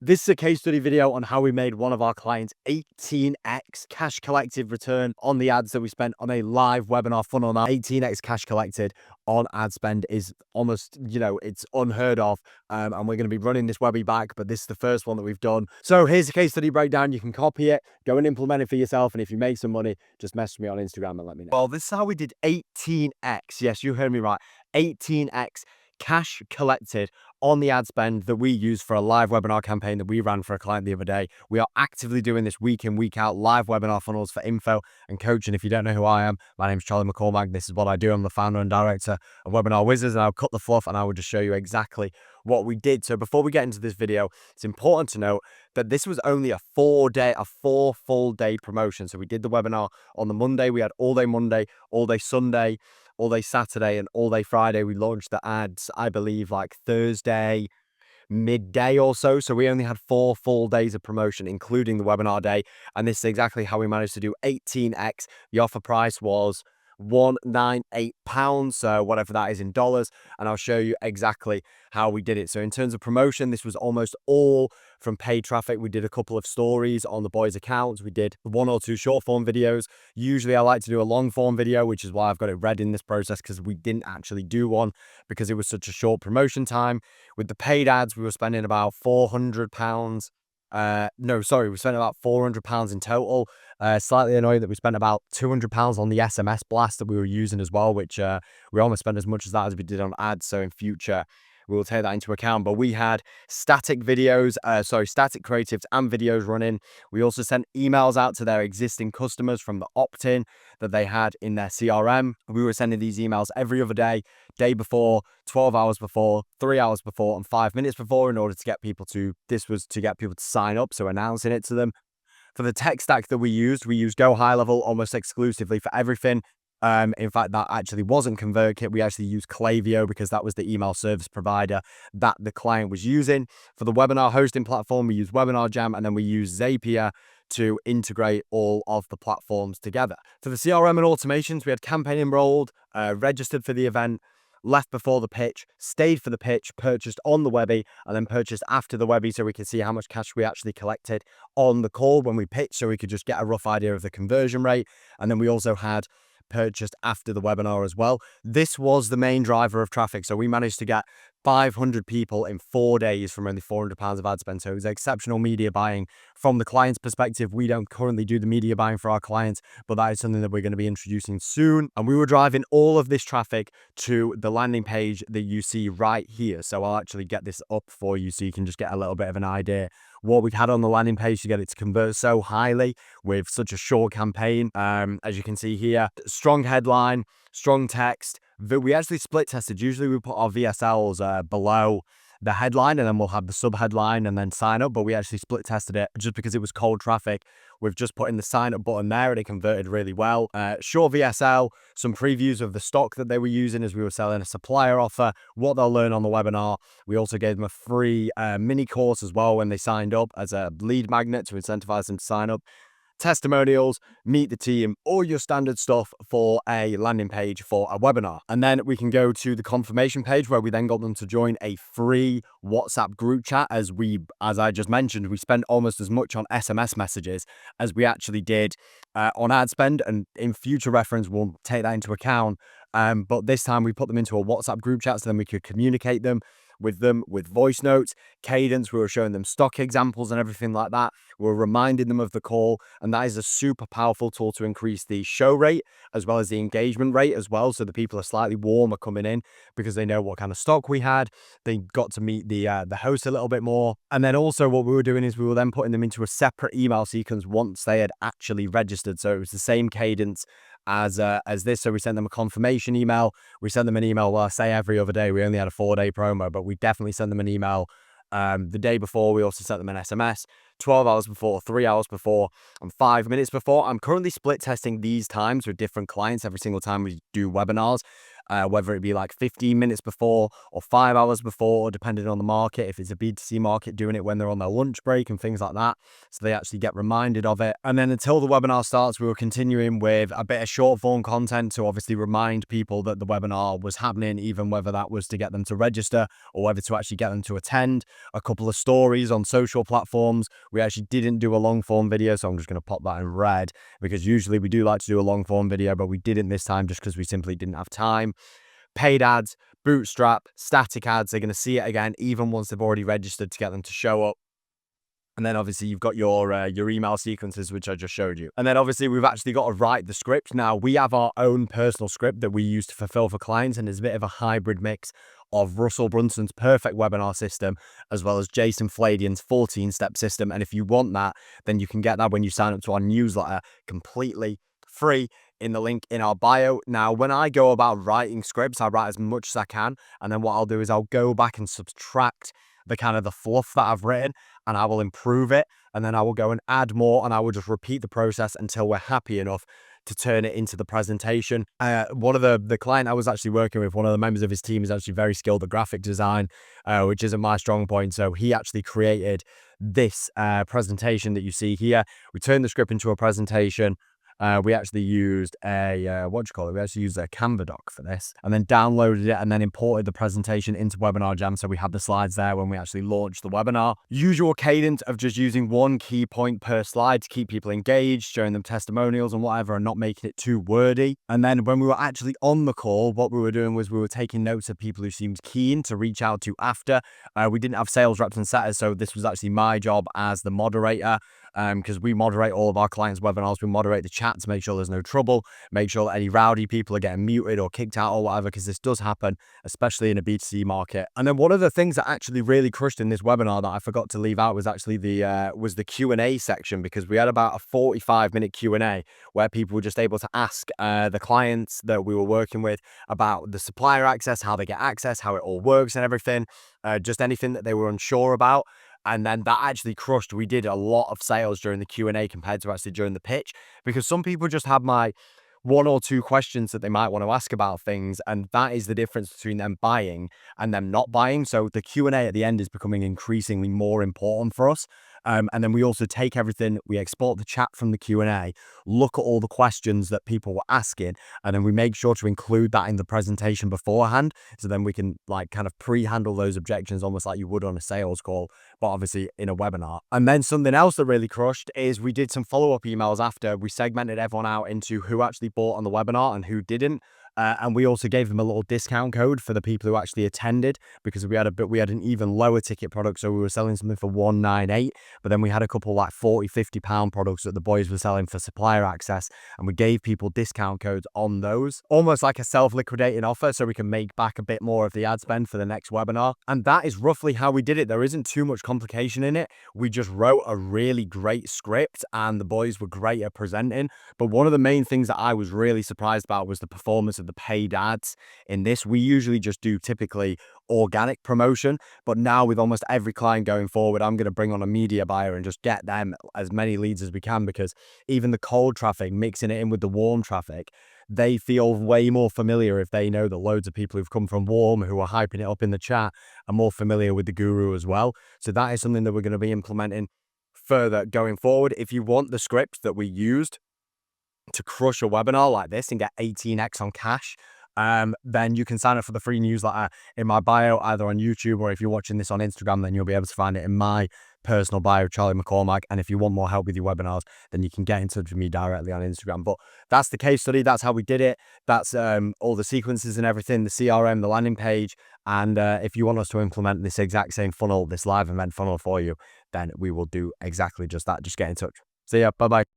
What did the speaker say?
This is a case study video on how we made one of our clients 18x cash collected return on the ads that we spent on a live webinar funnel. Now, 18x cash collected on ad spend is almost, it's unheard of. And we're going to be running this webby back, but this is the first one that we've done. So here's a case study breakdown. You can copy it, go and implement it for yourself. And if you make some money, just message me on Instagram and let me know. Well, this is how we did 18x. Yes, you heard me right. 18x cash collected on the ad spend that we use for a live webinar campaign that we ran for a client the other day. We are actively doing this week in, week out, live webinar funnels for info and coaching. If you don't know who I am, my name is Charlie McCormack. This is what I do. I'm the founder and director of Webinar Wizards, and I'll cut the fluff and I will just show you exactly what we did. So before we get into this video, it's important to note that this was only a 4 full day promotion. So we did the webinar on the Monday. We had all day Monday, all day Sunday, all day Saturday, and all day Friday. We launched the ads, I believe, like Thursday midday or so. So we only had 4 full days of promotion, including the webinar day. And this is exactly how we managed to do 18x. The offer price was £198, so whatever that is in dollars, and I'll show you exactly how we did it. So in terms of promotion, this was almost all from paid traffic. We did a couple of stories on the boys' accounts. We did 1 or 2 short form videos. Usually I like to do a long form video, which is why I've got it red in this process, because we didn't actually do one because it was such a short promotion time. With the paid ads, we were spending about £400. We spent about £400 in total. Slightly annoying that we spent about £200 on the SMS blast that we were using as well, which we almost spent as much as that as we did on ads. So in future, we will take that into account. But we had static creatives and videos running. We also sent emails out to their existing customers from the opt-in that they had in their CRM. We were sending these emails every other day, day before, 12 hours before, 3 hours before, and 5 minutes before, in order to get people to sign up, so announcing it to them. For the tech stack that we used Go High Level almost exclusively for everything. In fact, that actually wasn't ConvertKit. We actually used Klaviyo because that was the email service provider that the client was using. For the webinar hosting platform, we used Webinar Jam, and then we used Zapier to integrate all of the platforms together. For the CRM and automations, we had campaign enrolled, registered for the event, left before the pitch, stayed for the pitch, purchased on the Webby, and then purchased after the Webby, so we could see how much cash we actually collected on the call when we pitched, so we could just get a rough idea of the conversion rate. And then we also had purchased after the webinar as well. This was the main driver of traffic. So we managed to get 500 people in 4 days from only £400 of ad spend. So it was exceptional media buying from the client's perspective. We don't currently do the media buying for our clients, but that is something that we're going to be introducing soon. And we were driving all of this traffic to the landing page that you see right here. So I'll actually get this up for you so you can just get a little bit of an idea what we've had on the landing page to get it to convert so highly with such a short campaign. As you can see here, strong headline, strong text. We actually split tested. Usually we put our VSLs below the headline, and then we'll have the sub headline and then sign up, but we actually split tested it just because it was cold traffic. We've just put in the sign up button there, and it converted really well. Short VSL, some previews of the stock that they were using as we were selling a supplier offer, what they'll learn on the webinar. We also gave them a free mini course as well when they signed up as a lead magnet to incentivize them to sign up. Testimonials, meet the team, all your standard stuff for a landing page for a webinar. And then we can go to the confirmation page, where we then got them to join a free WhatsApp group chat. As I just mentioned, we spent almost as much on SMS messages as we actually did on ad spend. And in future reference, we'll take that into account. But this time we put them into a WhatsApp group chat so then we could communicate with them with voice notes, cadence. We were showing them stock examples and everything like that. We were reminding them of the call, and that is a super powerful tool to increase the show rate as well as the engagement rate as well. So the people are slightly warmer coming in because they know what kind of stock we had. They got to meet the host a little bit more. And then also what we were doing is we were then putting them into a separate email sequence once they had actually registered. So it was the same cadence as this. So we sent them a confirmation email. We sent them an email, well, I say every other day. We only had a 4-day promo, but we definitely sent them an email the day before. We also sent them an SMS 12 hours before, 3 hours before, and 5 minutes before. I'm currently split testing these times with different clients every single time we do webinars. whether it be like 15 minutes before or 5 hours before, depending on the market. If it's a B2C market, doing it when they're on their lunch break and things like that, so they actually get reminded of it. And then until the webinar starts, we were continuing with a bit of short form content to obviously remind people that the webinar was happening, even whether that was to get them to register or whether to actually get them to attend. A couple of stories on social platforms. We actually didn't do a long form video, so I'm just going to pop that in red, because usually we do like to do a long form video, but we didn't this time just because we simply didn't have time. Paid ads, bootstrap, static ads, they're going to see it again even once they've already registered to get them to show up. And then obviously you've got your email sequences, which I just showed you. And then obviously we've actually got to write the script. Now we have our own personal script that we use to fulfill for clients, and it's a bit of a hybrid mix of Russell Brunson's perfect webinar system as well as Jason Fladian's 14-step system. And if you want that, then you can get that when you sign up to our newsletter, completely free, in the link in our bio. Now, when I go about writing scripts, I write as much as I can, and then what I'll do is I'll go back and subtract the kind of the fluff that I've written, and I will improve it, and then I will go and add more, and I will just repeat the process until we're happy enough to turn it into the presentation. One of the client I was actually working with, one of the members of his team, is actually very skilled at graphic design, which isn't my strong point. So he actually created this presentation that you see here. We turned the script into a presentation. We actually used a, we actually used a Canva doc for this, and then downloaded it and then imported the presentation into Webinar Jam. So we had the slides there when we actually launched the webinar. Usual cadence of just using one key point per slide to keep people engaged, showing them testimonials and whatever, and not making it too wordy. And then when we were actually on the call, what we were doing was we were taking notes of people who seemed keen to reach out to after. We didn't have sales reps and setters, so this was actually my job as the moderator, because we moderate all of our clients' webinars. We moderate the chat to make sure there's no trouble, make sure that any rowdy people are getting muted or kicked out or whatever, because this does happen, especially in a B2C market. And then one of the things that actually really crushed in this webinar that I forgot to leave out was actually the Q&A section, because we had about a 45-minute Q&A where people were just able to ask the clients that we were working with about the supplier access, how they get access, how it all works and everything, just anything that they were unsure about. And then that actually crushed. We did a lot of sales during the Q&A compared to actually during the pitch, because some people just have my one or two questions that they might want to ask about things, and that is the difference between them buying and them not buying. So the Q&A at the end is becoming increasingly more important for us. And then we also take everything, we export the chat from the Q&A, look at all the questions that people were asking, and then we make sure to include that in the presentation beforehand. So then we can like kind of pre-handle those objections almost like you would on a sales call, but obviously in a webinar. And then something else that really crushed is we did some follow-up emails after. We segmented everyone out into who actually bought on the webinar and who didn't. And we also gave them a little discount code for the people who actually attended, because we had an even lower ticket product. So we were selling something for $198, but then we had a couple like £40-50 products that the boys were selling for supplier access, and we gave people discount codes on those, almost like a self-liquidating offer, so we can make back a bit more of the ad spend for the next webinar. And that is roughly how we did it. There isn't too much complication in it. We just wrote a really great script, and the boys were great at presenting. But one of the main things that I was really surprised about was the performance of the paid ads in this. We usually just do typically organic promotion, but now with almost every client going forward, I'm going to bring on a media buyer and just get them as many leads as we can, because even the cold traffic, mixing it in with the warm traffic, they feel way more familiar if they know that loads of people who've come from warm, who are hyping it up in the chat, are more familiar with the guru as well. So that is something that we're going to be implementing further going forward. If you want the script that we used to crush a webinar like this and get 18x on cash, then you can sign up for the free newsletter in my bio, either on YouTube, or if you're watching this on Instagram, then you'll be able to find it in my personal bio, Charlie McCormack. And if you want more help with your webinars, then you can get in touch with me directly on Instagram. But that's the case study. That's how we did it. That's all the sequences and everything, the CRM, the landing page. And if you want us to implement this exact same funnel, this live event funnel for you, then we will do exactly just that. Just get in touch. See ya. Bye-bye.